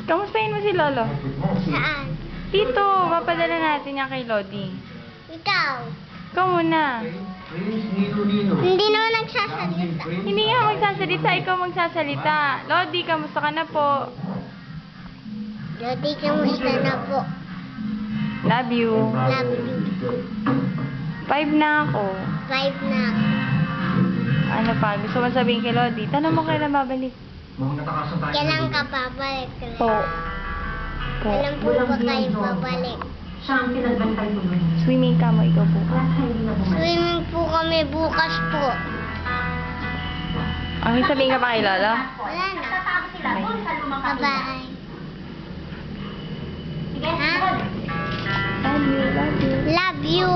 Kamustahin mo si Lolo? Saan? Dito, papadala natin yan kay Lodi. Ikaw. Ikaw muna. Hindi naman nagsasalita. Hindi nga magsasalita, ikaw magsasalita. Lodi, kamusta ka na po? Lodi, kamusta na po? Love you. Love you. 5 na ako. 5 na ako. Ano pa? Gusto mo sabihin kay Lodi? Tanong mo kailan babalik. Kailan ka babalik? Po. Po. Kailan po ba kayo babalik? Siya ang pinagbantay ko nun. Swimming ka mo, ikaw po. Kaya hindi na bumalik. Swimming po kami bukas po. May sabihin ka pa kay Lolo? Wala na. Tatapos sila doon sa lumang kapila. Bye-bye. Sige, Ha? Love you, love you. Love you.